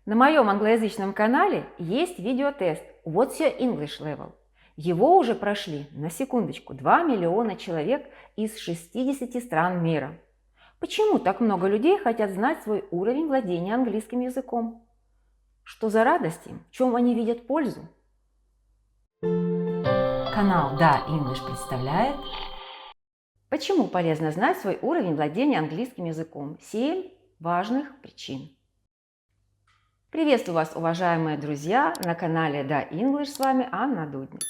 На моем англоязычном канале есть видеотест What's your English level? Его уже прошли, на секундочку, 2 миллиона человек из 60 стран мира. Почему так много людей хотят знать свой уровень владения английским языком? Что за радость им? В чем они видят пользу? Канал Да, English представляет «Почему полезно знать свой уровень владения английским языком? 7 важных причин». Приветствую вас, уважаемые друзья, на канале Да, English, с вами Анна Дудник.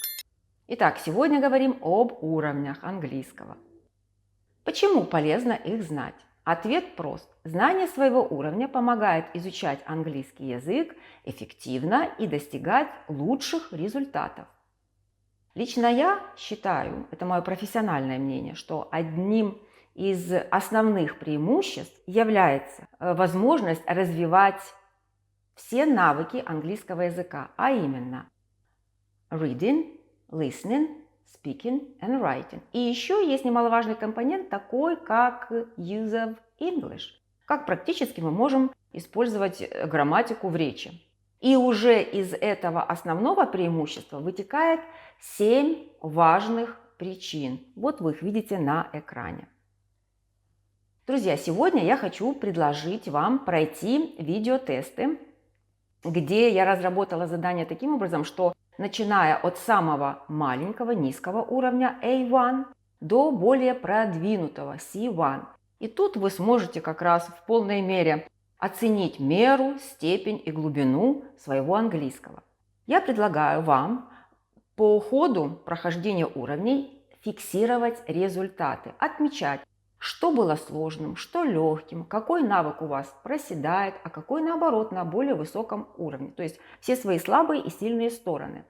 Итак, сегодня говорим об уровнях английского. Почему полезно их знать? Ответ прост. Знание своего уровня помогает изучать английский язык эффективно и достигать лучших результатов. Лично я считаю, это мое профессиональное мнение, что одним из основных преимуществ является возможность развивать все навыки английского языка, а именно reading, listening, speaking and writing. И еще есть немаловажный компонент, такой как use of English. Как практически мы можем использовать грамматику в речи. И уже из этого основного преимущества вытекает 7 важных причин. Вот вы их видите на экране. Друзья, сегодня я хочу предложить вам пройти видеотесты, где я разработала задание таким образом, что начиная от самого маленького, низкого уровня A1 до более продвинутого C1. И тут вы сможете как раз в полной мере оценить меру, степень и глубину своего английского. Я предлагаю вам по ходу прохождения уровней фиксировать результаты, отмечать, что было сложным, что легким, какой навык у вас проседает, а какой наоборот на более высоком уровне. То есть все свои слабые и сильные стороны.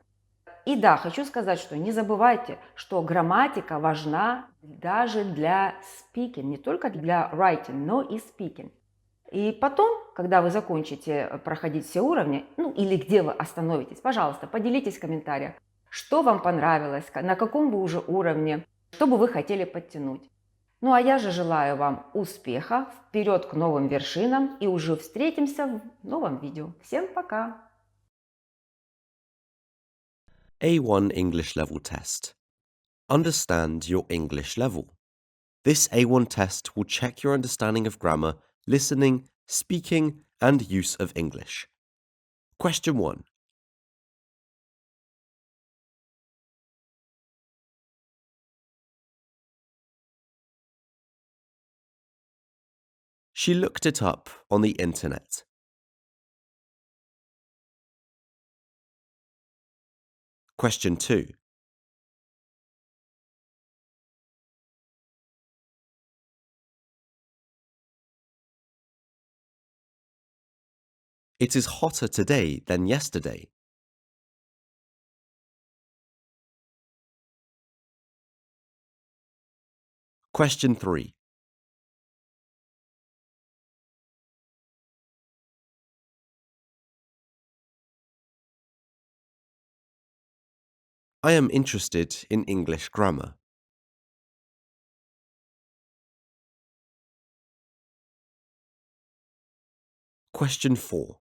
И да, хочу сказать, что не забывайте, что грамматика важна даже для speaking, не только для writing, но и speaking. И потом, когда вы закончите проходить все уровни, или где вы остановитесь, пожалуйста, поделитесь в комментариях, что вам понравилось, на каком вы уже уровне, что бы вы хотели подтянуть. Ну а я же желаю вам успеха, вперед к новым вершинам и уже встретимся в новом видео. Всем пока! A1 English Level Test. Understand your English level. This A1 test will check your understanding of grammar, listening, speaking, and use of English. Question 1. She looked it up on the internet. Question 2. It is hotter today than yesterday. Question 3. I am interested in English grammar. Question 4.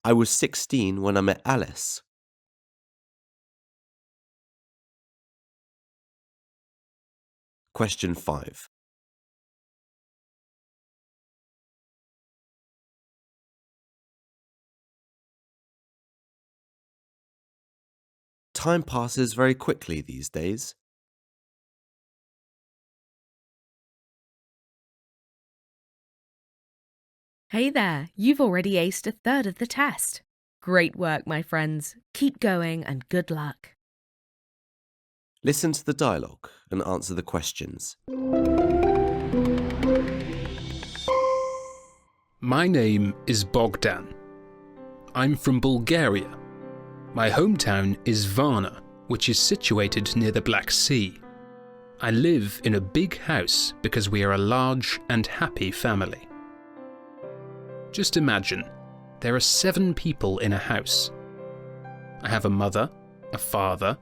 I was 16 when I met Alice. Question 5. Time passes very quickly these days. Hey there, you've already aced a third of the test. Great work, my friends. Keep going and good luck. Listen to the dialogue and answer the questions. My name is Bogdan. I'm from Bulgaria. My hometown is Varna, which is situated near the Black Sea. I live in a big house because we are a large and happy family. Just imagine, there are 7 people in a house. I have a mother, a father,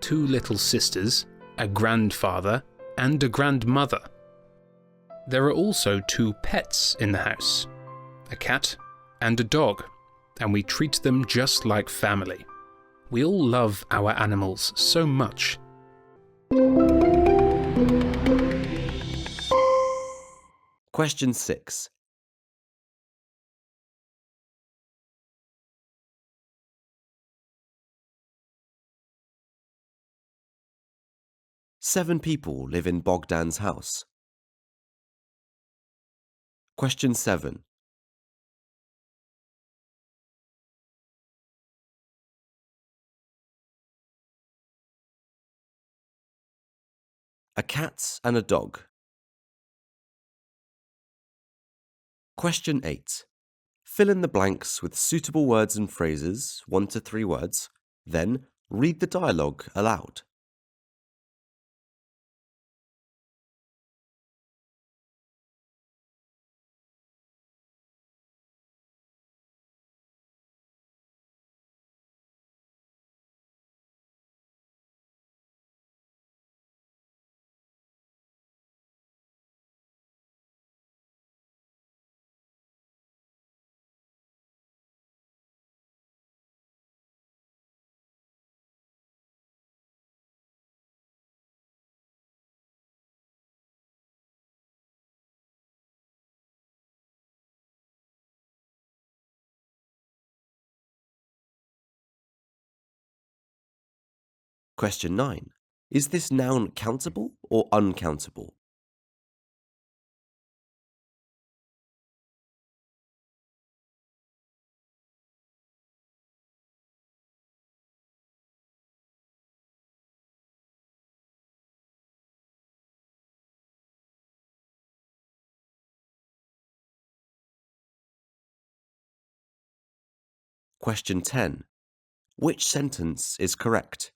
2 little sisters, a grandfather, and a grandmother. There are also 2 pets in the house, a cat and a dog, and we treat them just like family. We all love our animals so much. Question 6. Seven people live in Bogdan's house. Question 7. A cat and a dog. Question 8. Fill in the blanks with suitable words and phrases, 1 to 3 words, then read the dialogue aloud. Question 9. Is this noun countable or uncountable? Question 10. Which sentence is correct?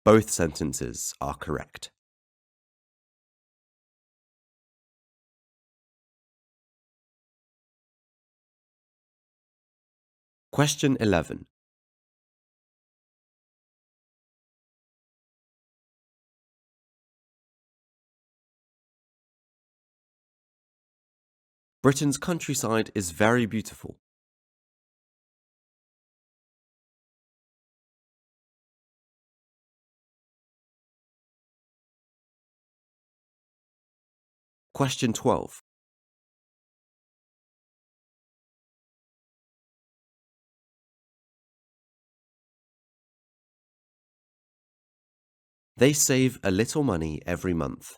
Both sentences are correct. Question 11. Britain's countryside is very beautiful. Question 12. They save a little money every month.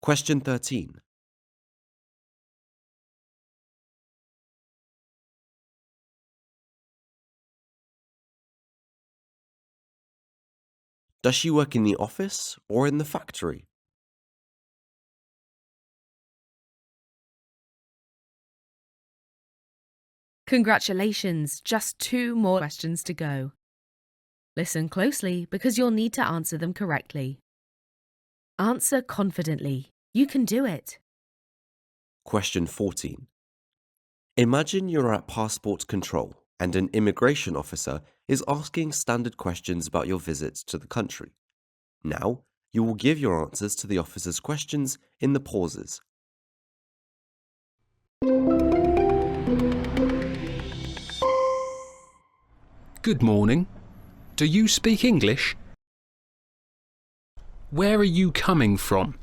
Question 13. Does she work in the office or in the factory? Congratulations, just 2 more questions to go. Listen closely because you'll need to answer them correctly. Answer confidently. You can do it. Question 14. Imagine you're at passport control and an immigration officer is asking standard questions about your visit to the country. Now, you will give your answers to the officer's questions in the pauses. Good morning. Do you speak English? Where are you coming from?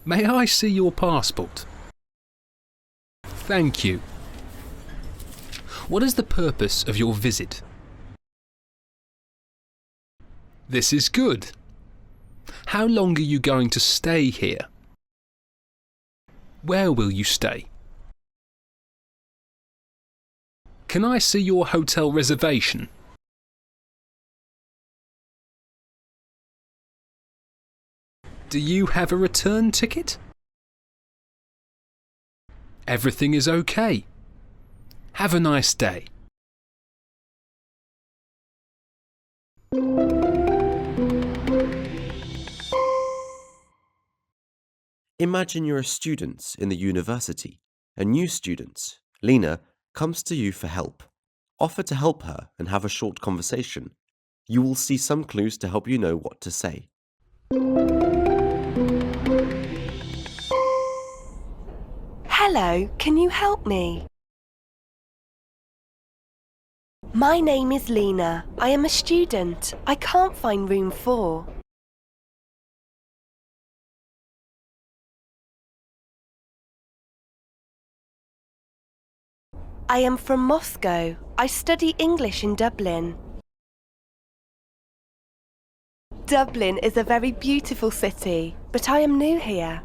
May I see your passport? Thank you. What is the purpose of your visit? This is good. How long are you going to stay here? Where will you stay? Can I see your hotel reservation? Do you have a return ticket? Everything is okay. Have a nice day. Imagine you're a student in the university. A new student, Lena, comes to you for help. Offer to help her and have a short conversation. You will see some clues to help you know what to say. Hello, can you help me? My name is Lena. I am a student. I can't find room 4. I am from Moscow. I study English in Dublin. Dublin is a very beautiful city, but I am new here.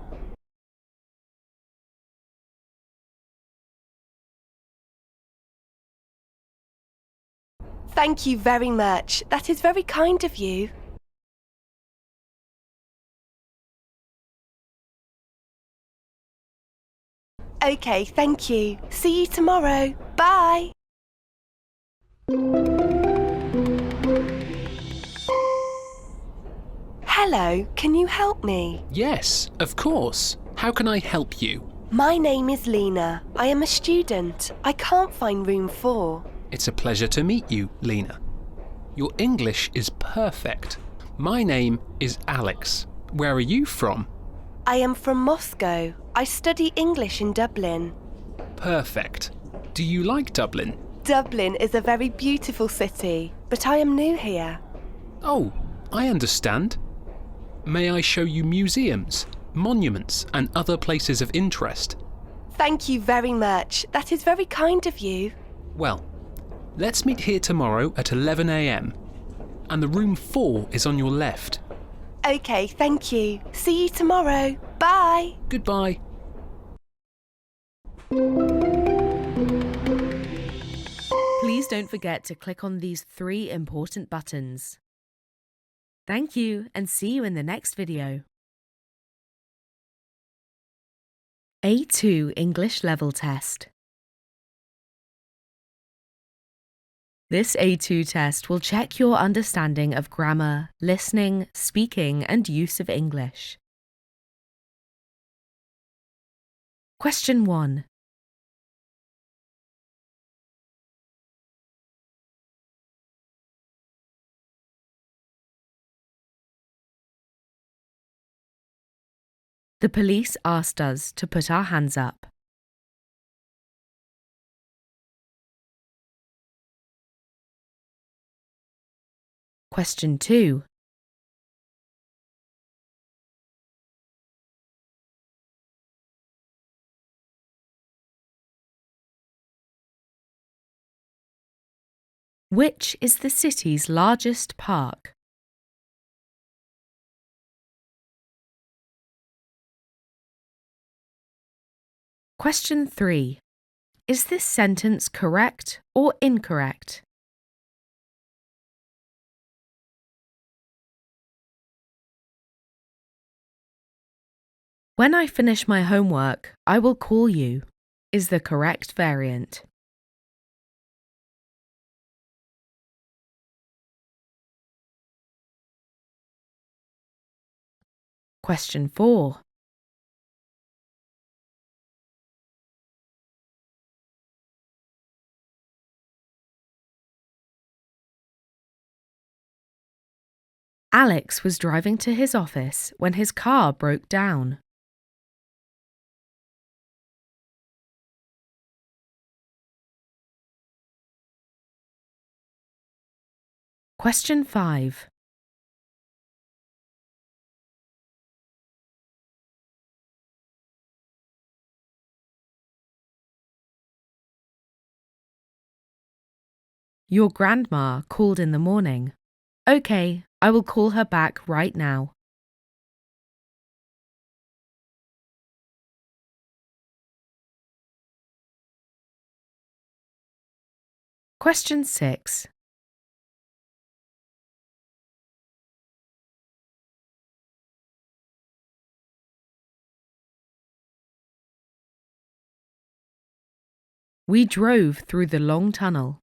Thank you very much. That is very kind of you. Okay, thank you. See you tomorrow. Bye. Hello, can you help me? Yes, of course. How can I help you? My name is Lena. I am a student. I can't find room 4. It's a pleasure to meet you, Lena. Your English is perfect. My name is Alex. Where are you from? I am from Moscow. I study English in Dublin. Perfect. Do you like Dublin? Dublin is a very beautiful city, but I am new here. Oh, I understand. May I show you museums, monuments, and other places of interest? Thank you very much. That is very kind of you. Well, let's meet here tomorrow at 11 a.m. And the room 4 is on your left. Okay, thank you. See you tomorrow. Bye. Goodbye. Please don't forget to click on these 3 important buttons. Thank you, and see you in the next video. A2 English Level Test. This A2 test will check your understanding of grammar, listening, speaking, and use of English. Question 1. The police asked us to put our hands up. Question 2. Which is the city's largest park? Question 3. Is this sentence correct or incorrect? When I finish my homework, I will call you is the correct variant. Question 4. Alex was driving to his office when his car broke down. Question 5. Your grandma called in the morning. Okay, I will call her back right now. Question 6. We drove through the long tunnel.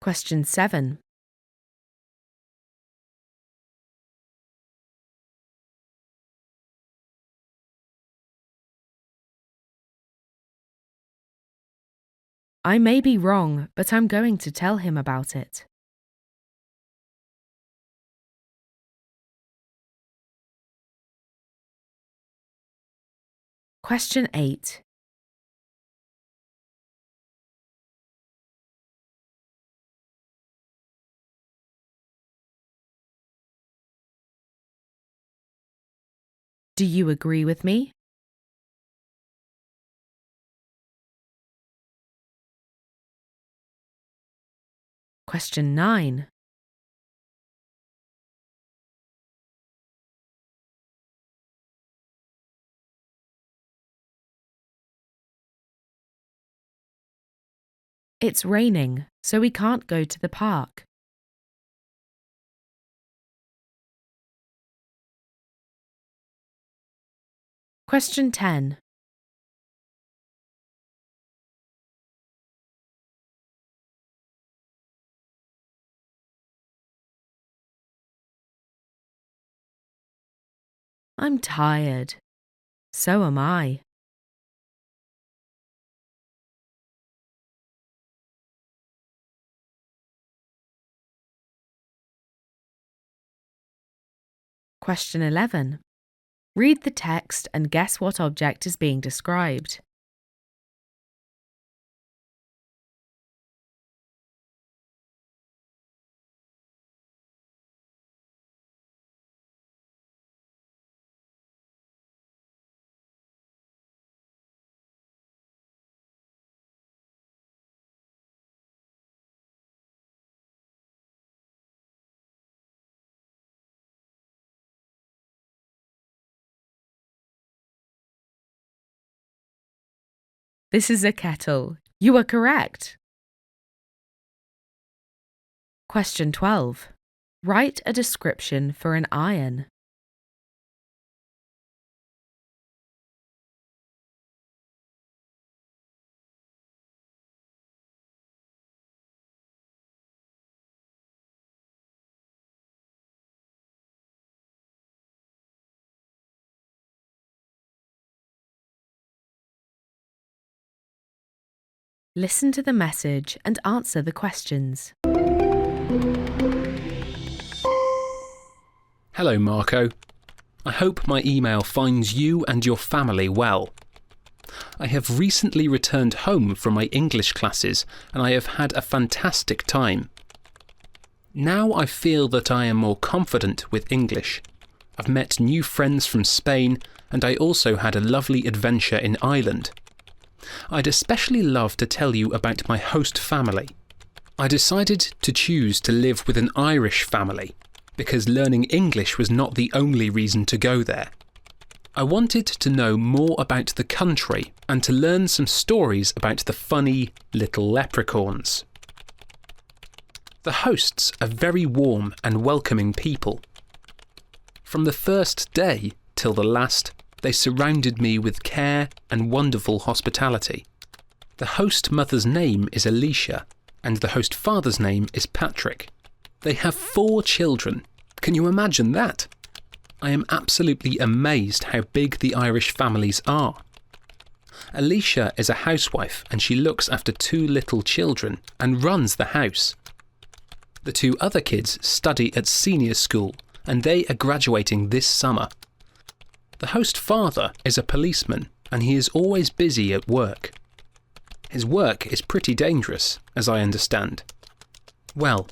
Question 7. I may be wrong, but I'm going to tell him about it. Question 8. Do you agree with me? Question 9. It's raining, so we can't go to the park. Question 10. I'm tired. So am I. Question 11. Read the text and guess what object is being described. This is a kettle. You are correct. Question 12. Write a description for an iron. Listen to the message and answer the questions. Hello, Marco. I hope my email finds you and your family well. I have recently returned home from my English classes and I have had a fantastic time. Now I feel that I am more confident with English. I've met new friends from Spain and I also had a lovely adventure in Ireland. I'd especially love to tell you about my host family. I decided to choose to live with an Irish family because learning English was not the only reason to go there. I wanted to know more about the country and to learn some stories about the funny little leprechauns. The hosts are very warm and welcoming people. From the first day till the last, they surrounded me with care and wonderful hospitality. The host mother's name is Alicia, and the host father's name is Patrick. They have 4 children. Can you imagine that? I am absolutely amazed how big the Irish families are. Alicia is a housewife and she looks after 2 little children and runs the house. The 2 other kids study at senior school and they are graduating this summer. The host father is a policeman and he is always busy at work. His work is pretty dangerous, as I understand. Well,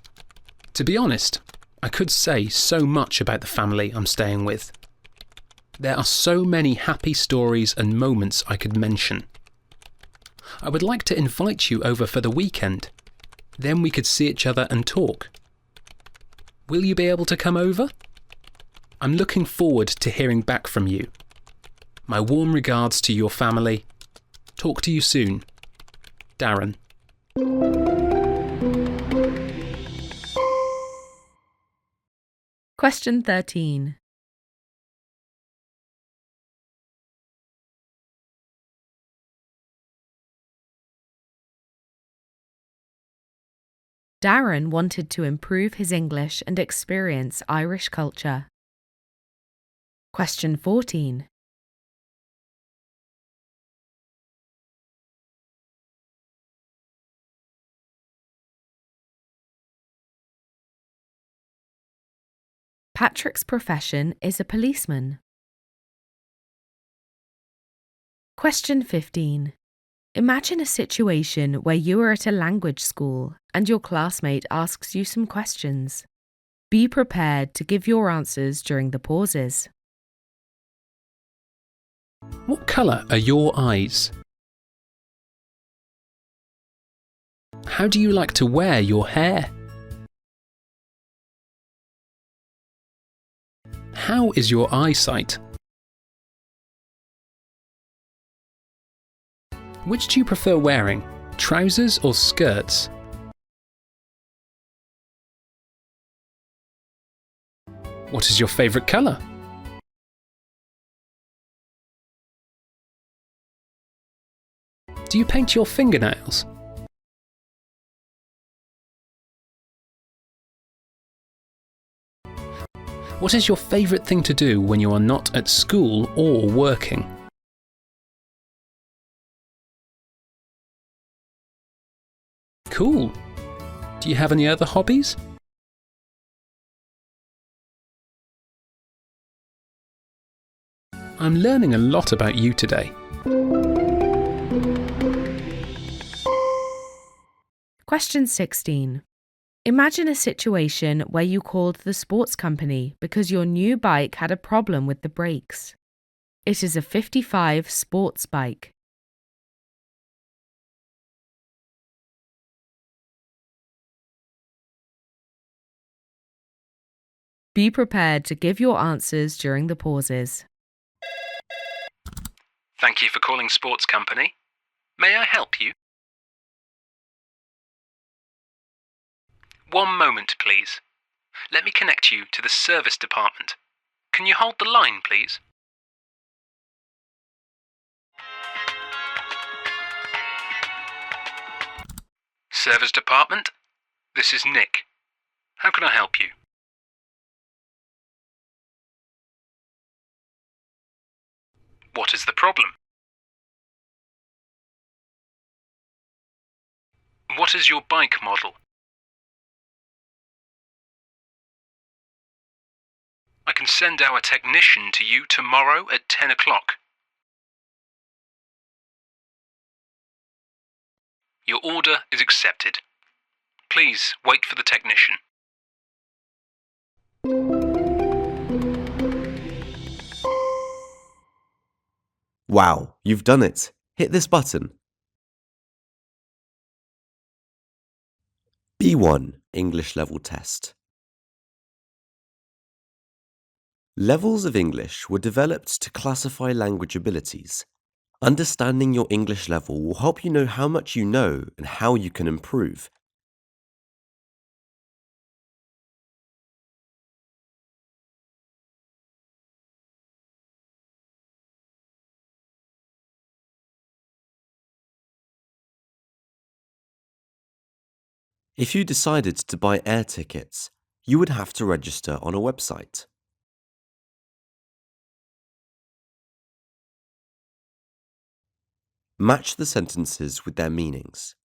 to be honest, I could say so much about the family I'm staying with. There are so many happy stories and moments I could mention. I would like to invite you over for the weekend. Then we could see each other and talk. Will you be able to come over? I'm looking forward to hearing back from you. My warm regards to your family. Talk to you soon. Darren. Question 13. Darren wanted to improve his English and experience Irish culture. Question 14. Patrick's profession is a policeman. Question 15. Imagine a situation where you are at a language school and your classmate asks you some questions. Be prepared to give your answers during the pauses. What colour are your eyes? How do you like to wear your hair? How is your eyesight? Which do you prefer wearing, trousers or skirts? What is your favourite colour? Do you paint your fingernails? What is your favourite thing to do when you are not at school or working? Cool. Do you have any other hobbies? I'm learning a lot about you today. Question 16. Imagine a situation where you called the sports company because your new bike had a problem with the brakes. It is a 55 sports bike. Be prepared to give your answers during the pauses. Thank you for calling Sports Company. May I help you? One moment, please. Let me connect you to the service department. Can you hold the line, please? Service department, this is Nick. How can I help you? What is the problem? What is your bike model? I can send our technician to you tomorrow at 10 o'clock. Your order is accepted. Please wait for the technician. Wow, you've done it. Hit this button. B1 English Level Test. Levels of English were developed to classify language abilities. Understanding your English level will help you know how much you know and how you can improve. If you decided to buy air tickets, you would have to register on a website. Match the sentences with their meanings.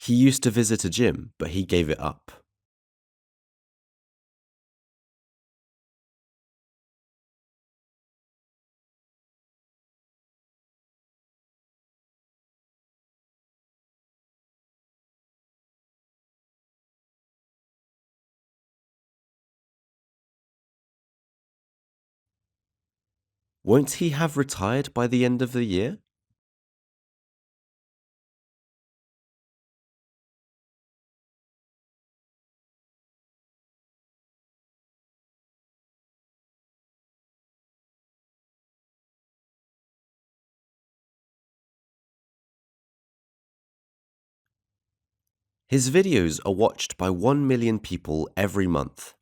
He used to visit a gym, but he gave it up. Won't he have retired by the end of the year? His videos are watched by 1 million people every month.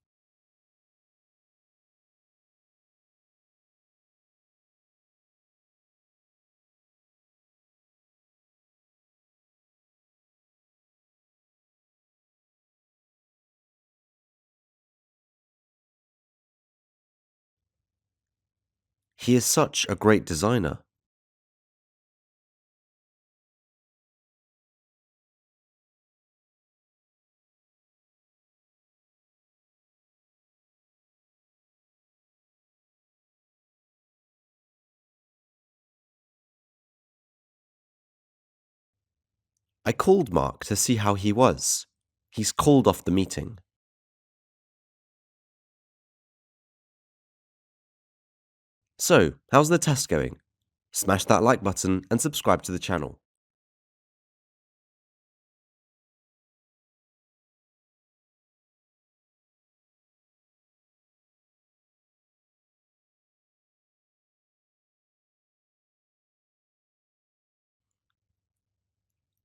He is such a great designer. I called Mark to see how he was. He's called off the meeting. So, how's the test going? Smash that like button and subscribe to the channel.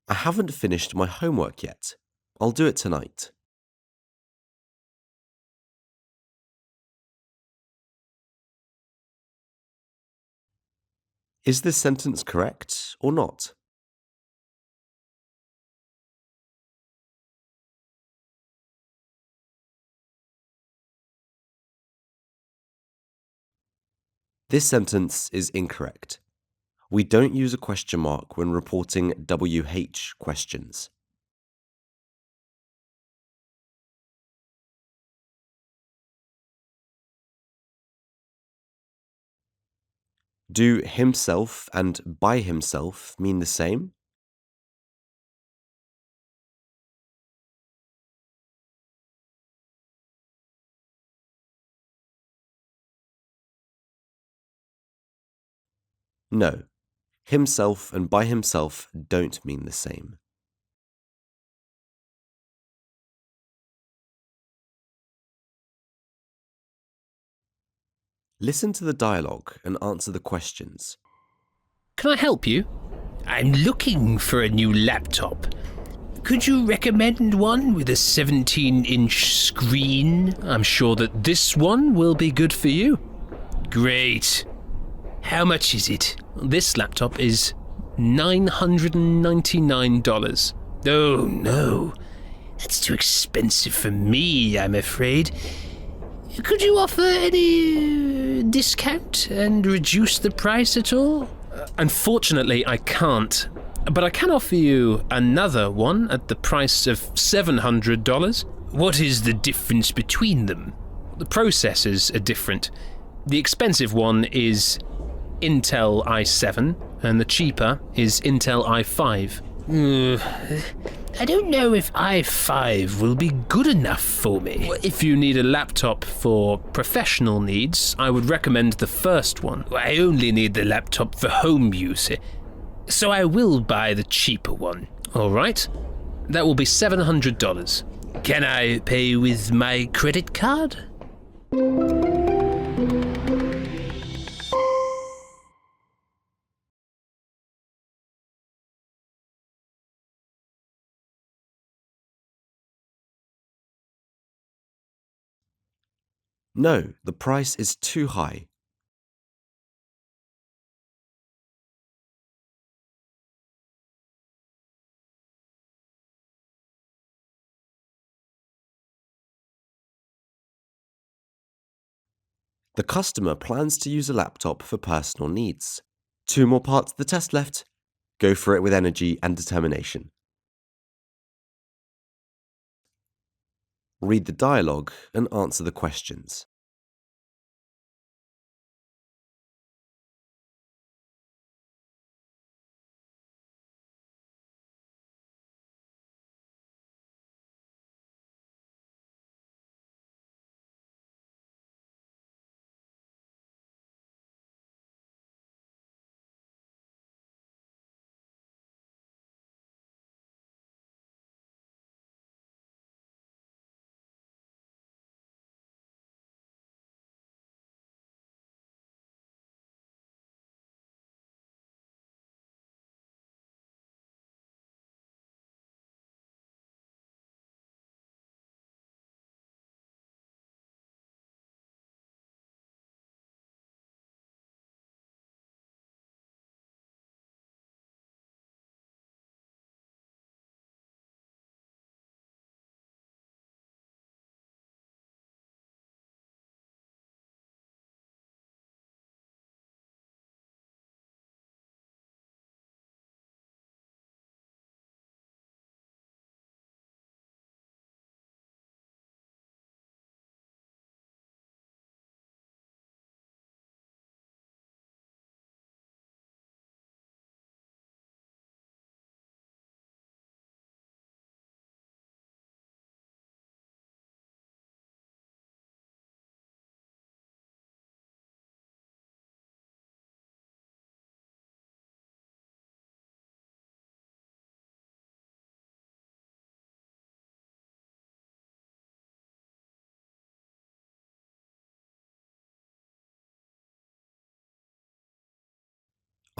I haven't finished my homework yet. I'll do it tonight. Is this sentence correct or not? This sentence is incorrect. We don't use a question mark when reporting WH questions. Do himself and by himself mean the same? No, himself and by himself don't mean the same. Listen to the dialogue and answer the questions. Can I help you? I'm looking for a new laptop. Could you recommend one with a 17-inch screen? I'm sure that this one will be good for you. Great. How much is it? This laptop is $999. Oh no, that's too expensive for me, I'm afraid. Could you offer any discount and reduce the price at all? Unfortunately, I can't. But I can offer you another one at the price of $700. What is the difference between them? The processors are different. The expensive one is Intel i7, and the cheaper is Intel i5. I don't know if i5 will be good enough for me. If you need a laptop for professional needs, I would recommend the first one. I only need the laptop for home use, so I will buy the cheaper one. All right? That will be $700. Can I pay with my credit card? No, the price is too high. The customer plans to use a laptop for personal needs. 2 more parts of the test left. Go for it with energy and determination. Read the dialogue and answer the questions.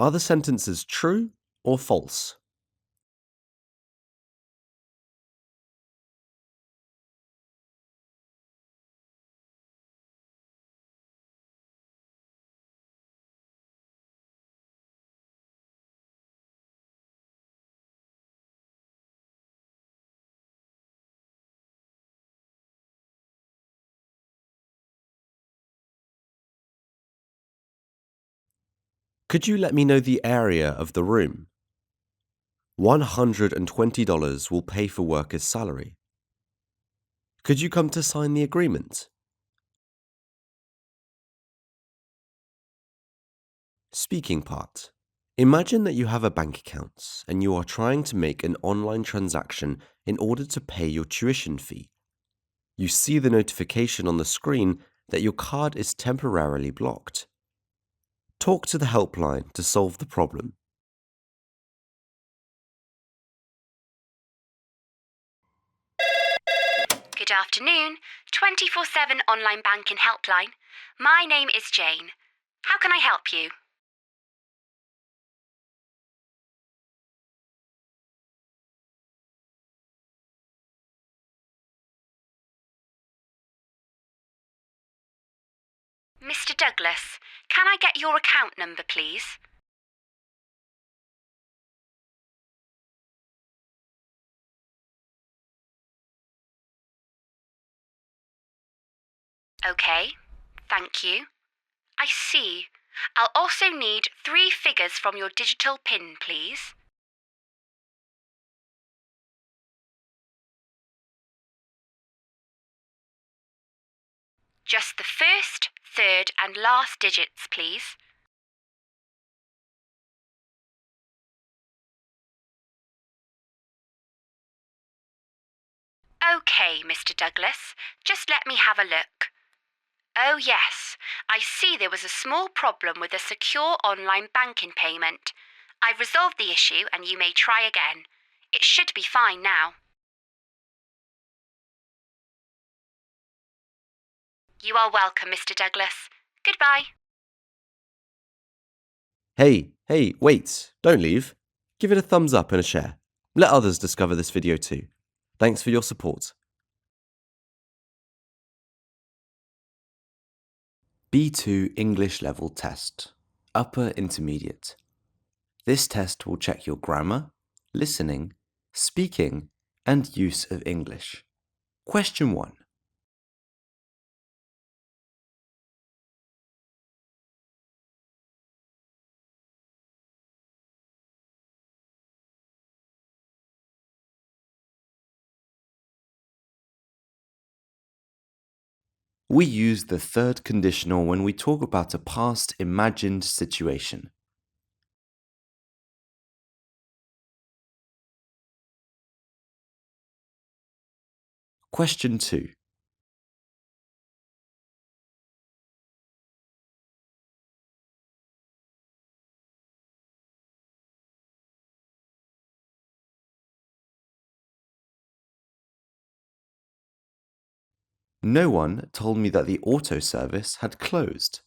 Are the sentences true or false? Could you let me know the area of the room? $120 will pay for worker's salary. Could you come to sign the agreement? Speaking part. Imagine that you have a bank account and you are trying to make an online transaction in order to pay your tuition fee. You see the notification on the screen that your card is temporarily blocked. Talk to the helpline to solve the problem. Good afternoon, 24/7 online banking helpline. My name is Jane. How can I help you? Mr. Douglas, can I get your account number, please? Okay, thank you. I see. I'll also need 3 figures from your digital PIN, please. Just the first, third and last digits, please. Okay, Mr. Douglas, just let me have a look. Oh yes, I see there was a small problem with a secure online banking payment. I've resolved the issue and you may try again. It should be fine now. You are welcome, Mr. Douglas. Goodbye. Hey, wait, don't leave. Give it a thumbs up and a share. Let others discover this video too. Thanks for your support. B2 English Level Test, Upper Intermediate. This test will check your grammar, listening, speaking, and use of English. Question 1. We use the third conditional when we talk about a past imagined situation. Question 2. No one told me that the auto service had closed.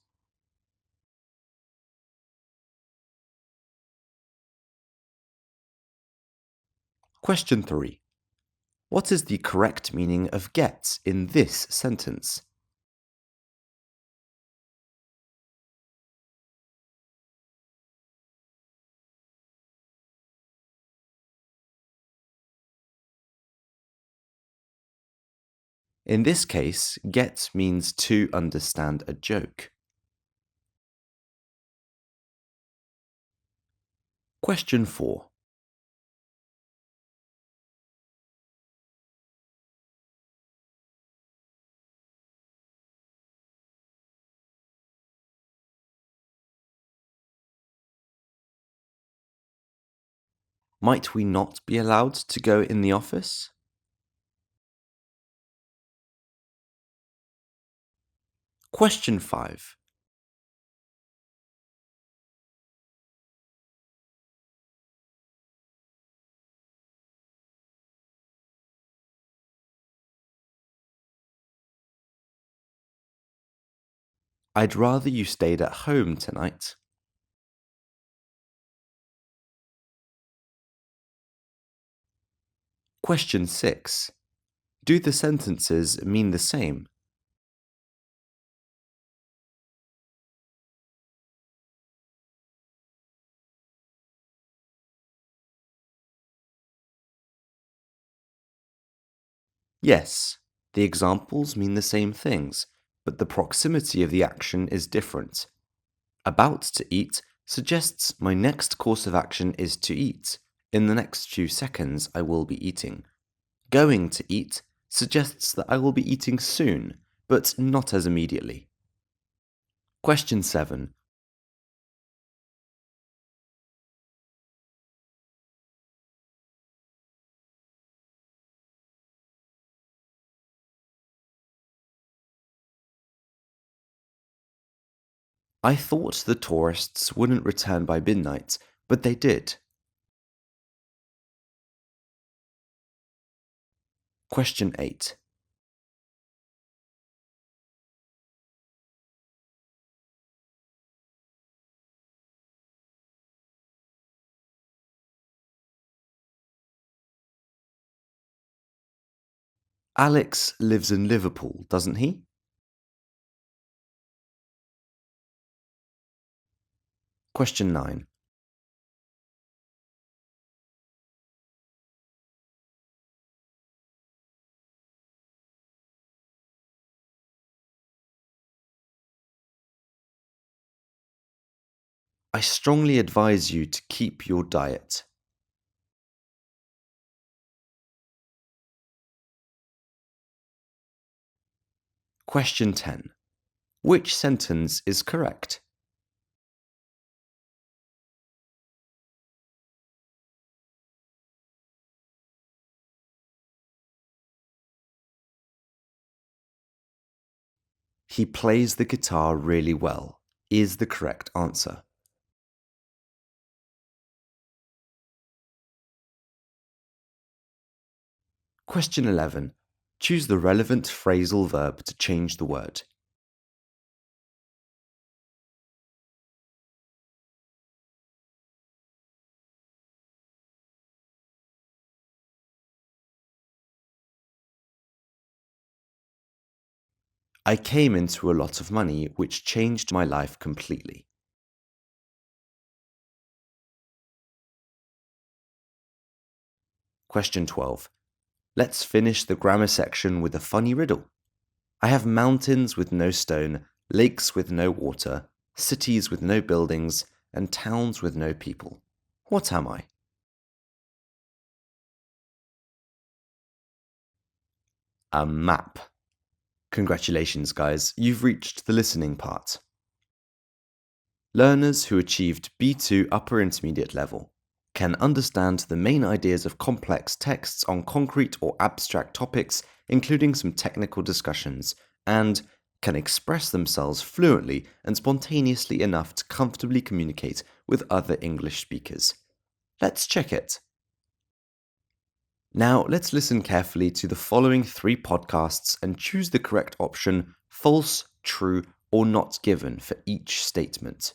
Question 3. What is the correct meaning of get in this sentence? In this case, get means to understand a joke. Question 4. Might we not be allowed to go in the office? Question 5. I'd rather you stayed at home tonight. Question 6. Do the sentences mean the same? Yes, the examples mean the same things, but the proximity of the action is different. About to eat suggests my next course of action is to eat. In the next few seconds, I will be eating. Going to eat suggests that I will be eating soon, but not as immediately. Question 7. I thought the tourists wouldn't return by midnight, but they did. Question 8. Alex lives in Liverpool, doesn't he? Question 9. I strongly advise you to keep your diet. Question 10. Which sentence is correct? He plays the guitar really well is the correct answer. Question 11. Choose the relevant phrasal verb to change the word. I came into a lot of money, which changed my life completely. Question 12. Let's finish the grammar section with a funny riddle. I have mountains with no stone, lakes with no water, cities with no buildings, and towns with no people. What am I? A map. Congratulations, guys, you've reached the listening part. Learners who achieved B2 upper intermediate level can understand the main ideas of complex texts on concrete or abstract topics, including some technical discussions, and can express themselves fluently and spontaneously enough to comfortably communicate with other English speakers. Let's check it. Now, let's listen carefully to the following 3 podcasts and choose the correct option, false, true, or not given for each statement.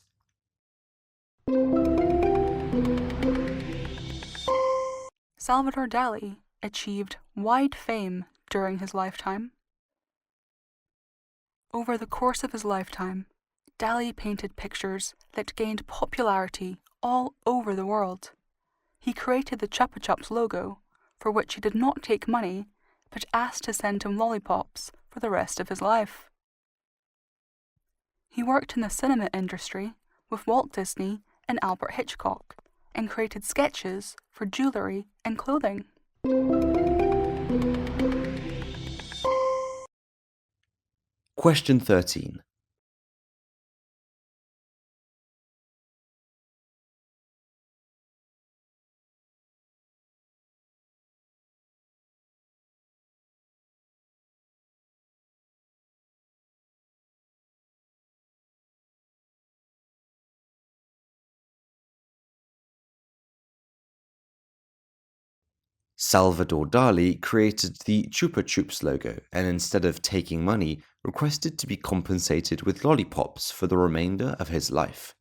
Salvador Dali achieved wide fame during his lifetime. Over the course of his lifetime, Dali painted pictures that gained popularity all over the world. He created the Chupa Chups logo, for which he did not take money, but asked to send him lollipops for the rest of his life. He worked in the cinema industry with Walt Disney and Alfred Hitchcock, and created sketches for jewellery and clothing. Question 13. Salvador Dali created the Chupa Chups logo and instead of taking money, requested to be compensated with lollipops for the remainder of his life.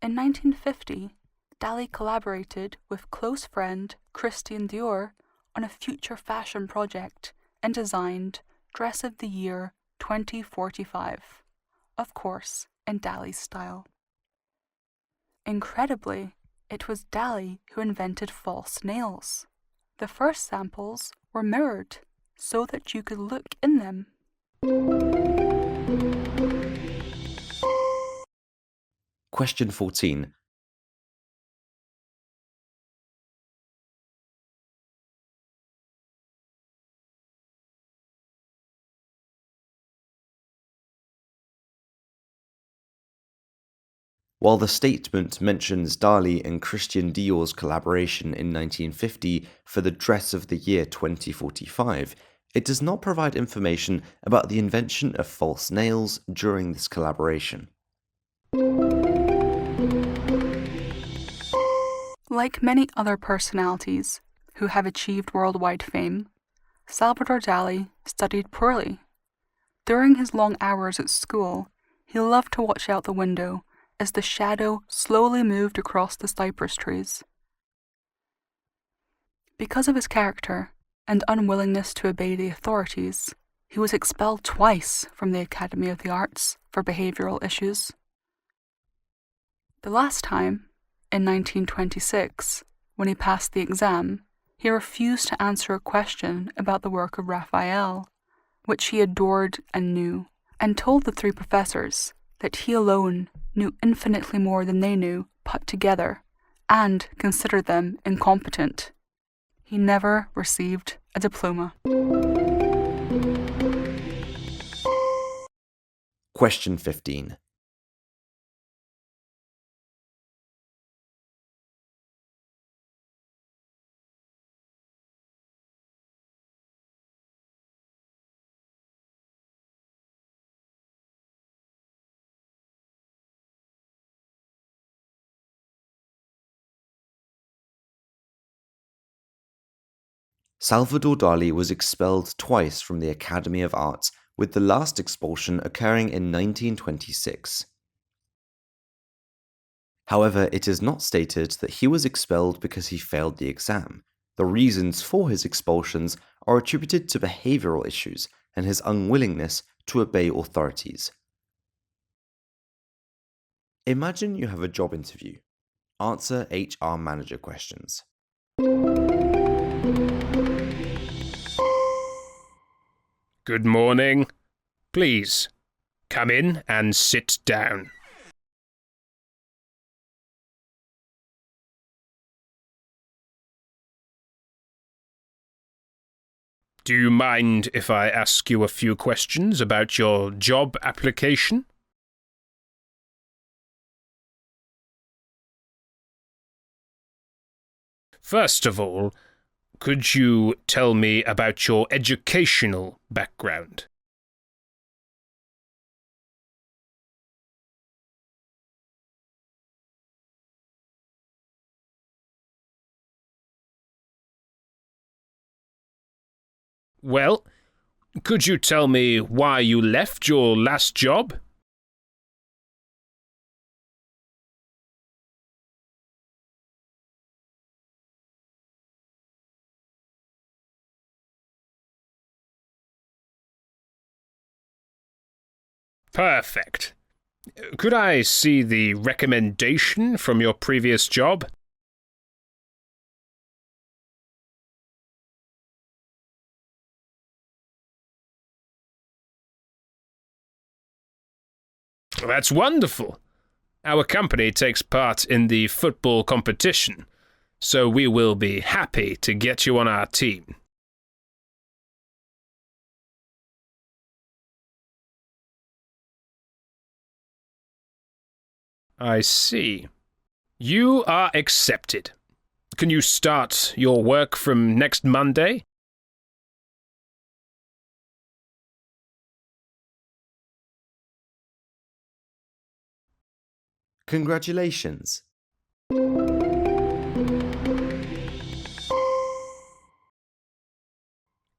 In In 1950, Dali collaborated with close friend Christian Dior on a future fashion project and designed Dress of the Year 2045, of course, in Dali's style. Incredibly, it was Dali who invented false nails. The first samples were mirrored so that you could look in them. Question 14. While the statement mentions Dali and Christian Dior's collaboration in 1950 for the Dress of the Year 2045, it does not provide information about the invention of false nails during this collaboration. Like many other personalities who have achieved worldwide fame, Salvador Dali studied poorly. During his long hours at school, he loved to watch out the window as the shadow slowly moved across the cypress trees. Because of his character and unwillingness to obey the authorities, he was expelled twice from the Academy of the Arts for behavioral issues. The last time, in 1926, when he passed the exam, he refused to answer a question about the work of Raphael, which he adored and knew, and told the three professors that he alone knew infinitely more than they knew put together, and considered them incompetent. He never received a diploma. Question 15. Salvador Dali was expelled twice from the Academy of Arts, with the last expulsion occurring in 1926. However, it is not stated that he was expelled because he failed the exam. The reasons for his expulsions are attributed to behavioral issues and his unwillingness to obey authorities. Imagine you have a job interview. Answer HR manager questions. Good morning. Please, come in and sit down. Do you mind if I ask you a few questions about your job application? First of all, could you tell me about your educational background? Well, could you tell me why you left your last job? Perfect. Could I see the recommendation from your previous job? That's wonderful. Our company takes part in the football competition, so we will be happy to get you on our team. I see. You are accepted. Can you start your work from next Monday? Congratulations!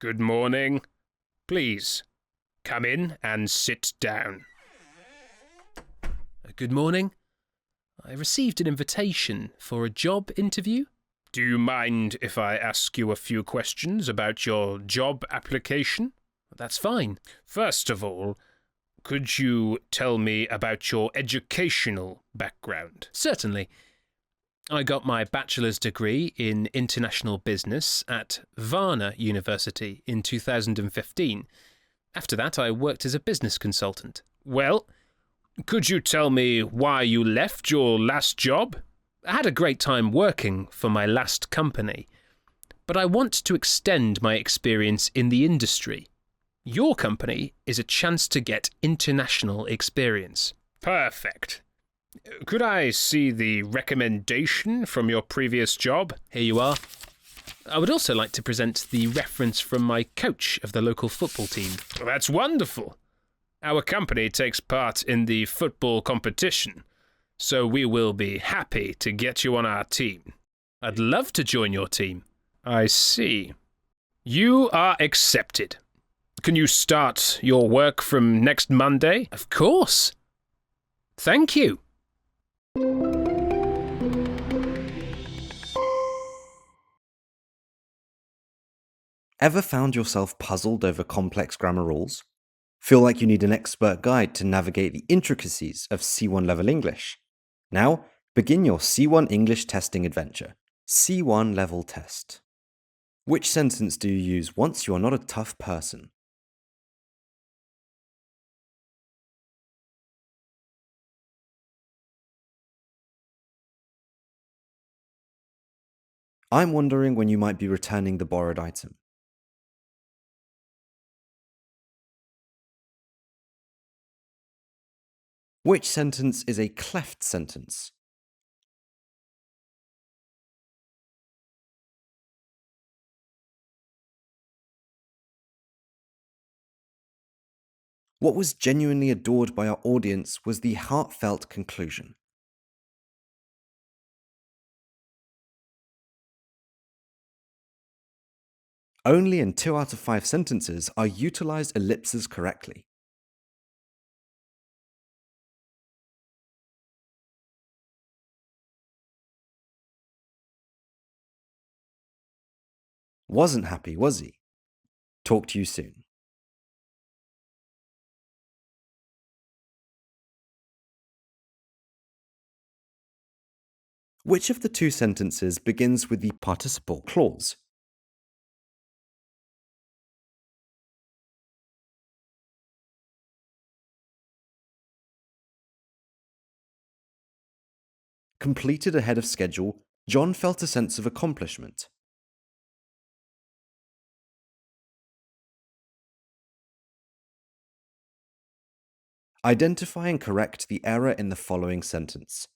Good morning. Please, come in and sit down. Good morning. I received an invitation for a job interview. Do you mind if I ask you a few questions about your job application? That's fine. First of all, could you tell me about your educational background? Certainly. I got my bachelor's degree in international business at Varna University in 2015. After that, I worked as a business consultant. Well, could you tell me why you left your last job? I had a great time working for my last company, but I want to extend my experience in the industry. Your company is a chance to get international experience. Perfect. Could I see the recommendation from your previous job? Here you are. I would also like to present the reference from my coach of the local football team. That's wonderful. Our company takes part in the football competition, so we will be happy to get you on our team. I'd love to join your team. I see. You are accepted. Can you start your work from next Monday? Of course. Thank you. Ever found yourself puzzled over complex grammar rules? Feel like you need an expert guide to navigate the intricacies of C1 level English? Now, begin your C1 English testing adventure. C1 level test. Which sentence do you use once you are not a tough person? I'm wondering when you might be returning the borrowed item. Which sentence is a cleft sentence? What was genuinely adored by our audience was the heartfelt conclusion. Only in 2 out of 5 sentences are utilized ellipses correctly. Wasn't happy, was he? Talk to you soon. Which of the 2 sentences begins with the participle clause? Completed ahead of schedule, John felt a sense of accomplishment. Identify and correct the error in the following sentence.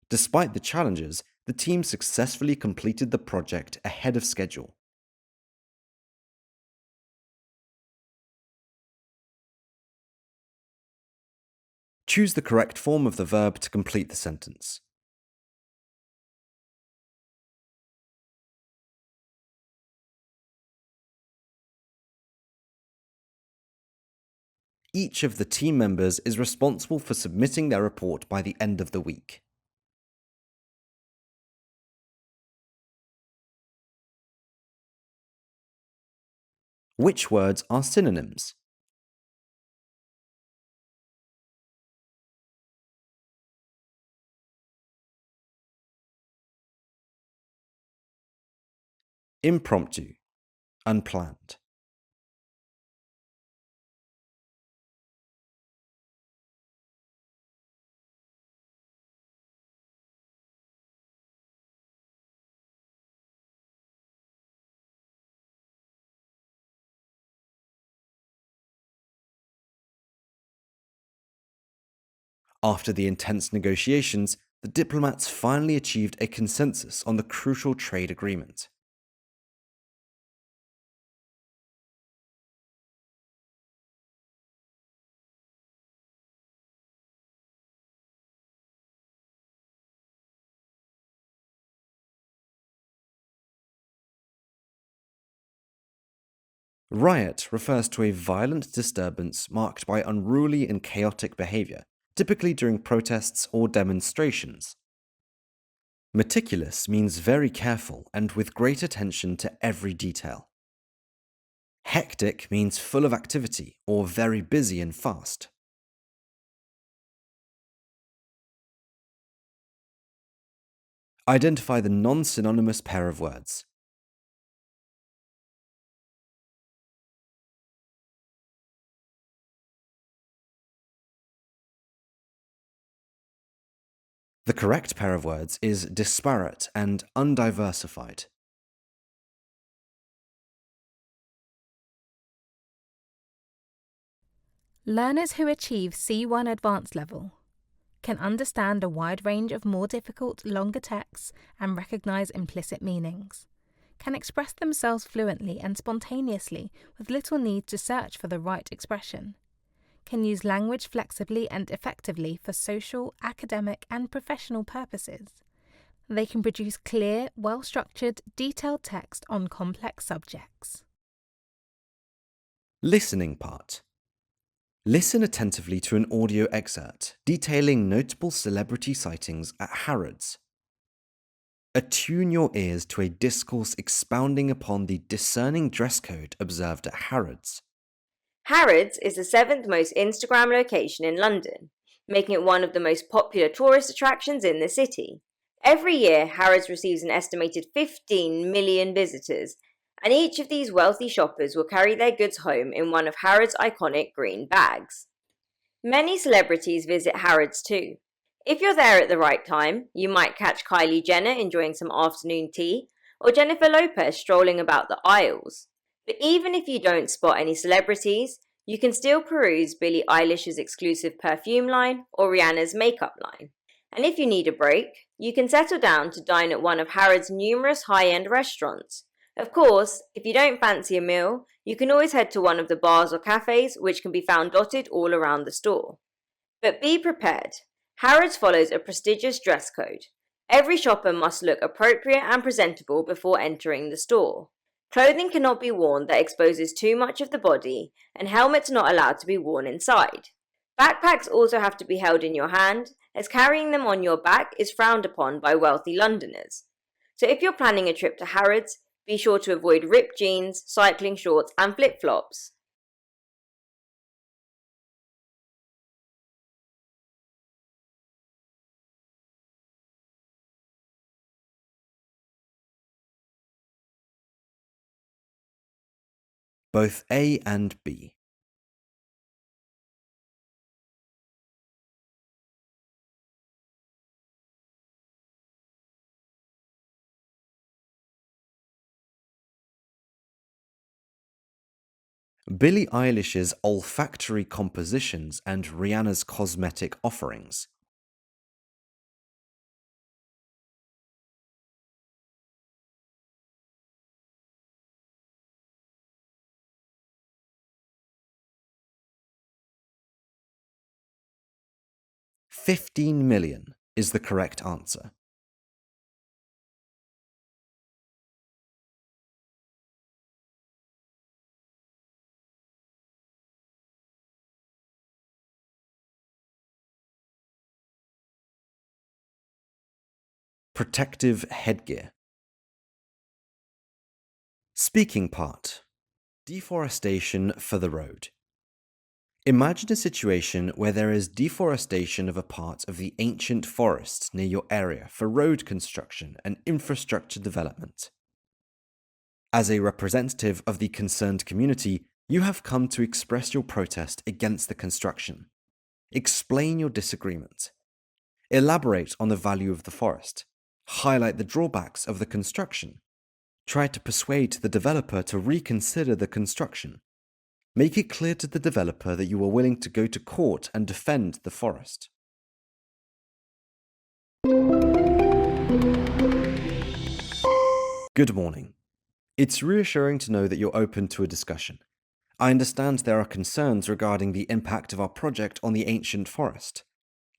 Despite the challenges, the team successfully completed the project ahead of schedule. Choose the correct form of the verb to complete the sentence. Each of the team members is responsible for submitting their report by the end of the week. Which words are synonyms? Impromptu, unplanned. After the intense negotiations, the diplomats finally achieved a consensus on the crucial trade agreement. Riot refers to a violent disturbance marked by unruly and chaotic behavior, typically during protests or demonstrations. Meticulous means very careful and with great attention to every detail. Hectic means full of activity or very busy and fast. Identify the non-synonymous pair of words. The correct pair of words is disparate and undiversified. Learners who achieve C1 advanced level can understand a wide range of more difficult, longer texts and recognize implicit meanings, can express themselves fluently and spontaneously with little need to search for the right expression, can use language flexibly and effectively for social, academic, and professional purposes. They can produce clear, well-structured, detailed text on complex subjects. Listening part. Listen attentively to an audio excerpt detailing notable celebrity sightings at Harrods. Attune your ears to a discourse expounding upon the discerning dress code observed at Harrods. Harrods is the 7th most Instagram location in London, making it one of the most popular tourist attractions in the city. Every year, Harrods receives an estimated 15 million visitors, and each of these wealthy shoppers will carry their goods home in one of Harrods' iconic green bags. Many celebrities visit Harrods too. If you're there at the right time, you might catch Kylie Jenner enjoying some afternoon tea, or Jennifer Lopez strolling about the aisles. But even if you don't spot any celebrities, you can still peruse Billie Eilish's exclusive perfume line or Rihanna's makeup line. And if you need a break, you can settle down to dine at one of Harrods' numerous high-end restaurants. Of course, if you don't fancy a meal, you can always head to one of the bars or cafes which can be found dotted all around the store. But be prepared. Harrods follows a prestigious dress code. Every shopper must look appropriate and presentable before entering the store. Clothing cannot be worn that exposes too much of the body, and helmets are not allowed to be worn inside. Backpacks also have to be held in your hand, as carrying them on your back is frowned upon by wealthy Londoners. So if you're planning a trip to Harrods, be sure to avoid ripped jeans, cycling shorts, and flip-flops. Both A and B. Billie Eilish's olfactory compositions and Rihanna's cosmetic offerings. $15 million is the correct answer. Protective headgear. Speaking part. Deforestation for the road. Imagine a situation where there is deforestation of a part of the ancient forest near your area for road construction and infrastructure development. As a representative of the concerned community, you have come to express your protest against the construction. Explain your disagreement. Elaborate on the value of the forest. Highlight the drawbacks of the construction. Try to persuade the developer to reconsider the construction. Make it clear to the developer that you are willing to go to court and defend the forest. Good morning. It's reassuring to know that you're open to a discussion. I understand there are concerns regarding the impact of our project on the ancient forest.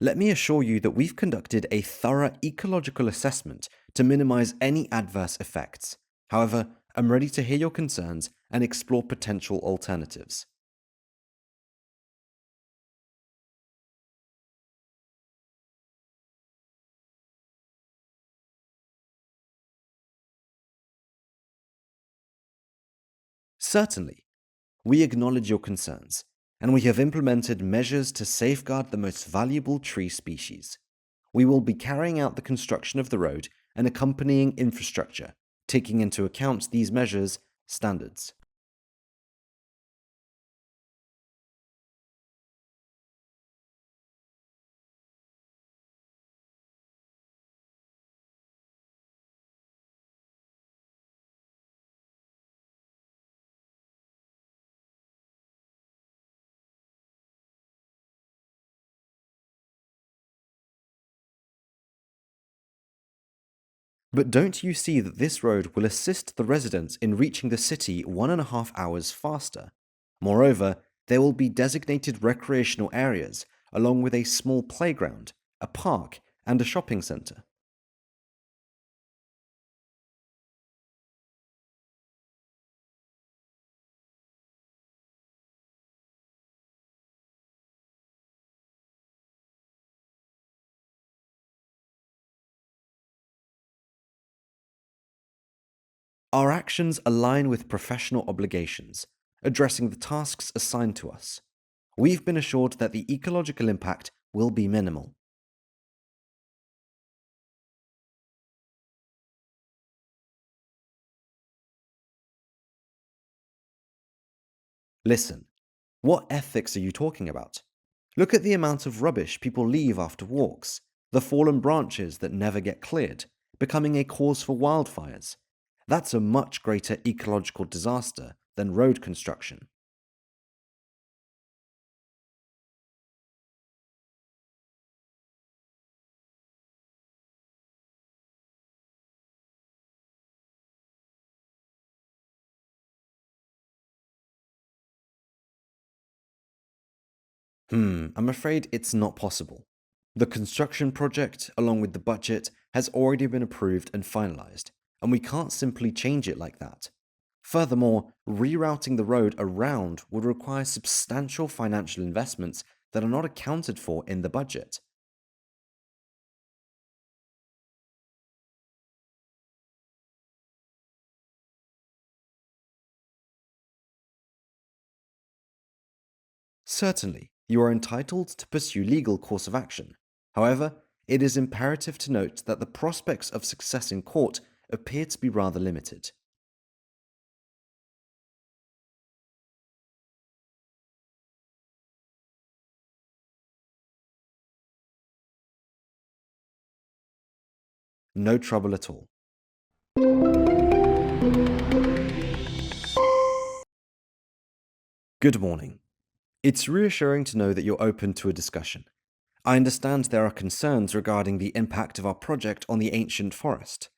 Let me assure you that we've conducted a thorough ecological assessment to minimize any adverse effects. However, I'm ready to hear your concerns and explore potential alternatives. Certainly, we acknowledge your concerns, and we have implemented measures to safeguard the most valuable tree species. We will be carrying out the construction of the road and accompanying infrastructure, taking into account these measures' standards. But don't you see that this road will assist the residents in reaching the city 1.5 hours faster? Moreover, there will be designated recreational areas along with a small playground, a park, and a shopping centre. Our actions align with professional obligations, addressing the tasks assigned to us. We've been assured that the ecological impact will be minimal. Listen, what ethics are you talking about? Look at the amount of rubbish people leave after walks, the fallen branches that never get cleared, becoming a cause for wildfires. That's a much greater ecological disaster than road construction. I'm afraid it's not possible. The construction project, along with the budget, has already been approved and finalised, and we can't simply change it like that. Furthermore, rerouting the road around would require substantial financial investments that are not accounted for in the budget. Certainly, you are entitled to pursue legal course of action. However, it is imperative to note that the prospects of success in court appear to be rather limited. No trouble at all. Good morning. It's reassuring to know that you're open to a discussion. I understand there are concerns regarding the impact of our project on the ancient forest.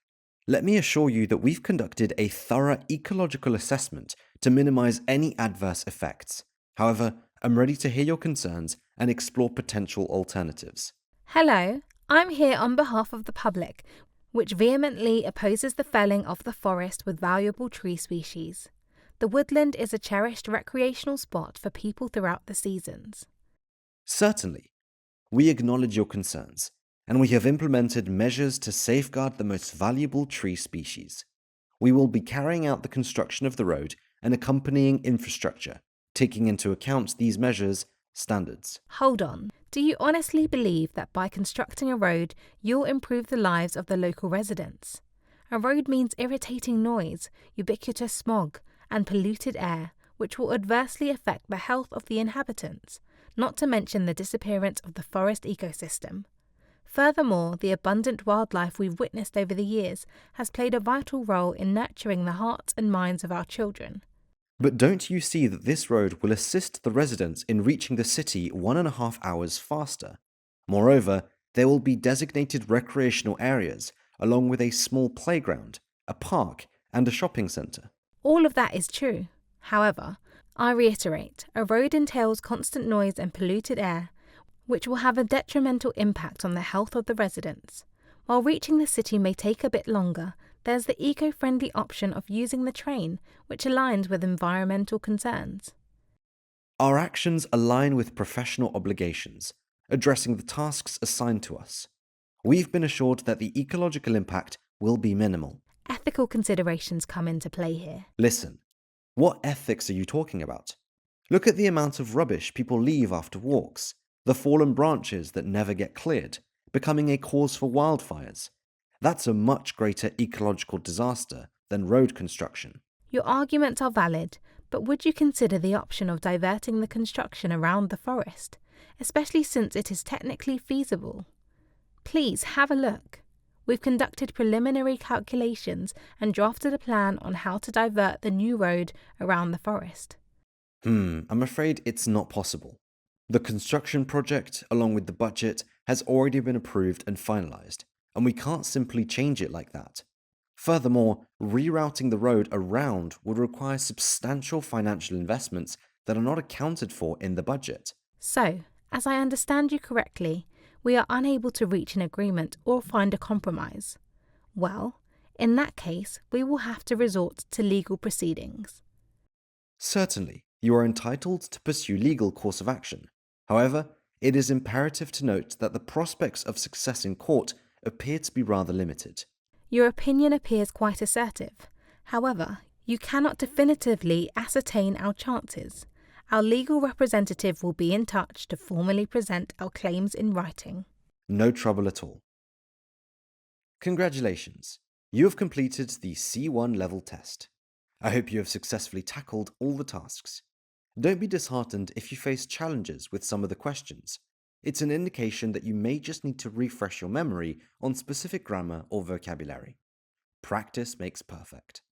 Let me assure you that we've conducted a thorough ecological assessment to minimize any adverse effects. However, I'm ready to hear your concerns and explore potential alternatives. Hello, I'm here on behalf of the public, which vehemently opposes the felling of the forest with valuable tree species. The woodland is a cherished recreational spot for people throughout the seasons. Certainly, we acknowledge your concerns, and we have implemented measures to safeguard the most valuable tree species. We will be carrying out the construction of the road and accompanying infrastructure, taking into account these measures' standards. Hold on. Do you honestly believe that by constructing a road, you'll improve the lives of the local residents? A road means irritating noise, ubiquitous smog, and polluted air, which will adversely affect the health of the inhabitants, not to mention the disappearance of the forest ecosystem. Furthermore, the abundant wildlife we've witnessed over the years has played a vital role in nurturing the hearts and minds of our children. But don't you see that this road will assist the residents in reaching the city 1.5 hours faster? Moreover, there will be designated recreational areas along with a small playground, a park, and a shopping centre. All of that is true. However, I reiterate, a road entails constant noise and polluted air, which will have a detrimental impact on the health of the residents. While reaching the city may take a bit longer, There's the eco-friendly option of using the train, which aligns with environmental concerns. Our actions align with professional obligations, addressing the tasks assigned to us. We've been assured that the ecological impact will be minimal. Ethical considerations come into play here. Listen, what ethics are you talking about? Look at the amount of rubbish people leave after walks, the fallen branches that never get cleared, becoming a cause for wildfires. That's a much greater ecological disaster than road construction. Your arguments are valid, but would you consider the option of diverting the construction around the forest, especially since it is technically feasible? Please have a look. We've conducted preliminary calculations and drafted a plan on how to divert the new road around the forest. I'm afraid it's not possible. The construction project, along with the budget, has already been approved and finalised, and we can't simply change it like that. Furthermore, rerouting the road around would require substantial financial investments that are not accounted for in the budget. So, as I understand you correctly, we are unable to reach an agreement or find a compromise. Well, in that case, we will have to resort to legal proceedings. Certainly, you are entitled to pursue legal course of action. However, it is imperative to note that the prospects of success in court appear to be rather limited. Your opinion appears quite assertive. However, you cannot definitively ascertain our chances. Our legal representative will be in touch to formally present our claims in writing. No trouble at all. Congratulations, you have completed the C1 level test. I hope you have successfully tackled all the tasks. Don't be disheartened if you face challenges with some of the questions. It's an indication that you may just need to refresh your memory on specific grammar or vocabulary. Practice makes perfect.